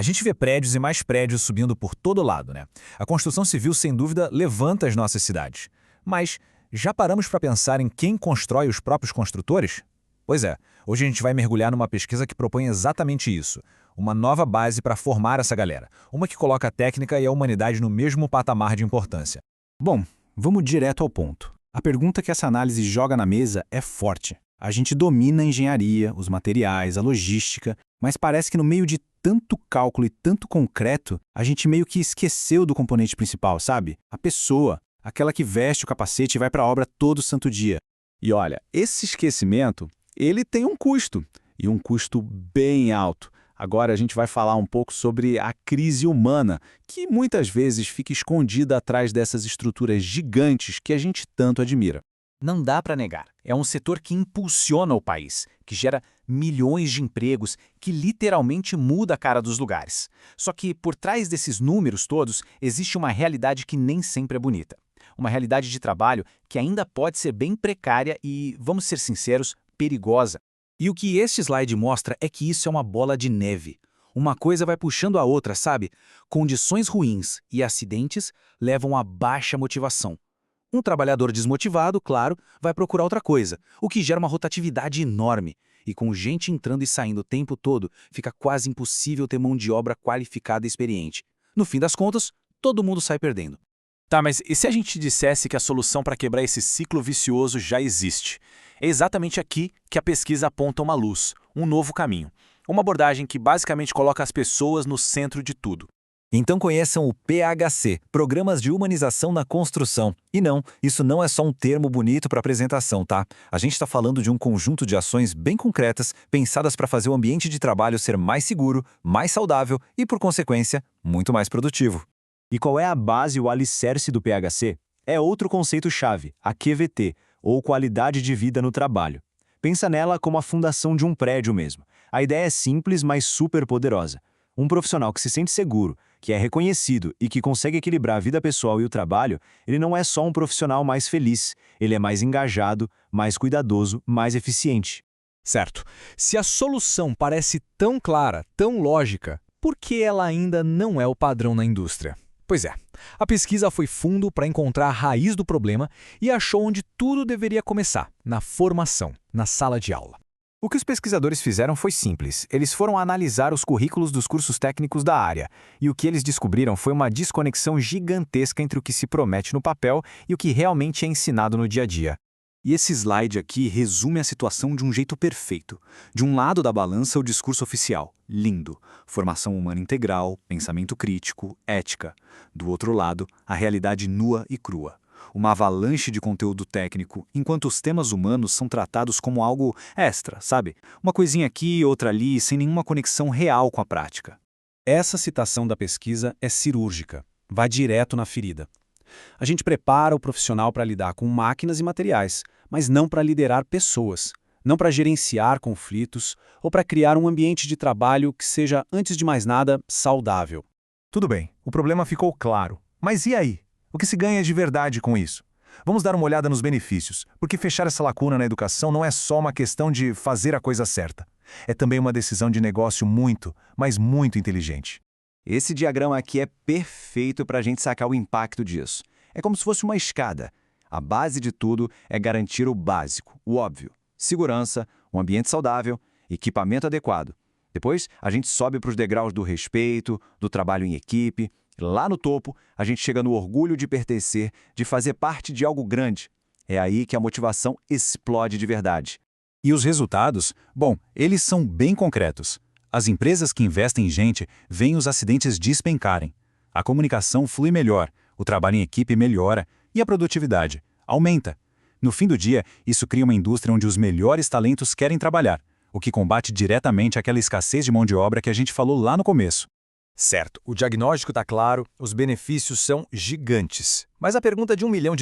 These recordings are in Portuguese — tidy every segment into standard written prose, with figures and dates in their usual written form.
A gente vê prédios e mais prédios subindo por todo lado, né? A construção civil, sem dúvida, levanta as nossas cidades. Mas já paramos para pensar em quem constrói os próprios construtores? Pois é, hoje a gente vai mergulhar numa pesquisa que propõe exatamente isso. Uma nova base para formar essa galera. Uma que coloca a técnica e a humanidade no mesmo patamar de importância. Bom, vamos direto ao ponto. A pergunta que essa análise joga na mesa é forte. A gente domina a engenharia, os materiais, a logística, mas parece que no meio de tanto cálculo e tanto concreto, a gente meio que esqueceu do componente principal, sabe? A pessoa, aquela que veste o capacete e vai para a obra todo santo dia. E olha, esse esquecimento, ele tem um custo, e um custo bem alto. Agora a gente vai falar um pouco sobre a crise humana, que muitas vezes fica escondida atrás dessas estruturas gigantes que a gente tanto admira. Não dá para negar. É um setor que impulsiona o país, que gera milhões de empregos, que literalmente muda a cara dos lugares. Só que por trás desses números todos, existe uma realidade que nem sempre é bonita. Uma realidade de trabalho que ainda pode ser bem precária e, vamos ser sinceros, perigosa. E o que este slide mostra é que isso é uma bola de neve. Uma coisa vai puxando a outra, sabe? Condições ruins e acidentes levam a baixa motivação. Um trabalhador desmotivado, claro, vai procurar outra coisa, o que gera uma rotatividade enorme. E com gente entrando e saindo o tempo todo, fica quase impossível ter mão de obra qualificada e experiente. No fim das contas, todo mundo sai perdendo. Tá, mas e se a gente dissesse que a solução para quebrar esse ciclo vicioso já existe? É exatamente aqui que a pesquisa aponta uma luz, um novo caminho. Uma abordagem que basicamente coloca as pessoas no centro de tudo. Então conheçam o PHC, Programas de Humanização na Construção. E não, isso não é só um termo bonito para apresentação, tá? A gente está falando de um conjunto de ações bem concretas, pensadas para fazer o ambiente de trabalho ser mais seguro, mais saudável e, por consequência, muito mais produtivo. E qual é a base e o alicerce do PHC? É outro conceito-chave, a QVT, ou Qualidade de Vida no Trabalho. Pensa nela como a fundação de um prédio mesmo. A ideia é simples, mas super poderosa. Um profissional que se sente seguro, que é reconhecido e que consegue equilibrar a vida pessoal e o trabalho, ele não é só um profissional mais feliz, ele é mais engajado, mais cuidadoso, mais eficiente. Certo. Se a solução parece tão clara, tão lógica, por que ela ainda não é o padrão na indústria? Pois é, a pesquisa foi fundo para encontrar a raiz do problema e achou onde tudo deveria começar, na formação, na sala de aula. O que os pesquisadores fizeram foi simples. Eles foram analisar os currículos dos cursos técnicos da área, e o que eles descobriram foi uma desconexão gigantesca entre o que se promete no papel e o que realmente é ensinado no dia a dia. E esse slide aqui resume a situação de um jeito perfeito. De um lado da balança, o discurso oficial, lindo, formação humana integral, pensamento crítico, ética. Do outro lado, a realidade nua e crua. Uma avalanche de conteúdo técnico, enquanto os temas humanos são tratados como algo extra, sabe? Uma coisinha aqui e outra ali, sem nenhuma conexão real com a prática. Essa citação da pesquisa é cirúrgica, vai direto na ferida. A gente prepara o profissional para lidar com máquinas e materiais, mas não para liderar pessoas, não para gerenciar conflitos ou para criar um ambiente de trabalho que seja, antes de mais nada, saudável. Tudo bem, o problema ficou claro. Mas e aí? O que se ganha de verdade com isso? Vamos dar uma olhada nos benefícios, porque fechar essa lacuna na educação não é só uma questão de fazer a coisa certa. É também uma decisão de negócio muito, mas muito inteligente. Esse diagrama aqui é perfeito para a gente sacar o impacto disso. É como se fosse uma escada. A base de tudo é garantir o básico, o óbvio. Segurança, um ambiente saudável, equipamento adequado. Depois, a gente sobe para os degraus do respeito, do trabalho em equipe. Lá no topo, a gente chega no orgulho de pertencer, de fazer parte de algo grande. É aí que a motivação explode de verdade. E os resultados? Bom, eles são bem concretos. As empresas que investem em gente veem os acidentes despencarem. A comunicação flui melhor, o trabalho em equipe melhora e a produtividade aumenta. No fim do dia, isso cria uma indústria onde os melhores talentos querem trabalhar, o que combate diretamente aquela escassez de mão de obra que a gente falou lá no começo. Certo, o diagnóstico está claro, os benefícios são gigantes. Mas a pergunta de $1 milhão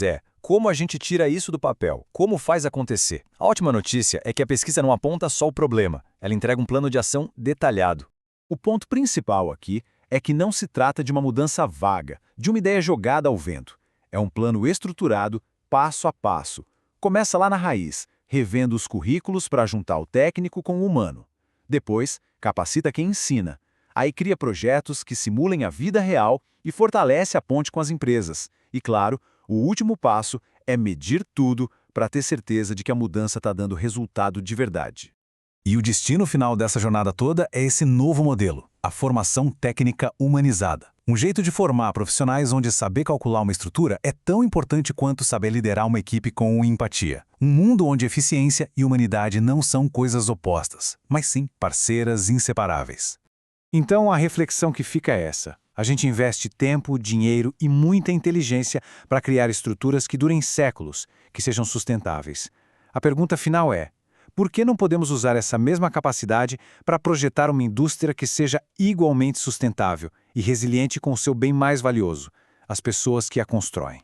é: como a gente tira isso do papel? Como faz acontecer? A ótima notícia é que a pesquisa não aponta só o problema, ela entrega um plano de ação detalhado. O ponto principal aqui é que não se trata de uma mudança vaga, de uma ideia jogada ao vento. É um plano estruturado, passo a passo. Começa lá na raiz, revendo os currículos para juntar o técnico com o humano. Depois, capacita quem ensina. Aí cria projetos que simulem a vida real e fortalece a ponte com as empresas. E claro, o último passo é medir tudo para ter certeza de que a mudança está dando resultado de verdade. E o destino final dessa jornada toda é esse novo modelo, a formação técnica humanizada. Um jeito de formar profissionais onde saber calcular uma estrutura é tão importante quanto saber liderar uma equipe com empatia. Um mundo onde eficiência e humanidade não são coisas opostas, mas sim parceiras inseparáveis. Então a reflexão que fica é essa. A gente investe tempo, dinheiro e muita inteligência para criar estruturas que durem séculos, que sejam sustentáveis. A pergunta final é: por que não podemos usar essa mesma capacidade para projetar uma indústria que seja igualmente sustentável e resiliente com o seu bem mais valioso, as pessoas que a constroem?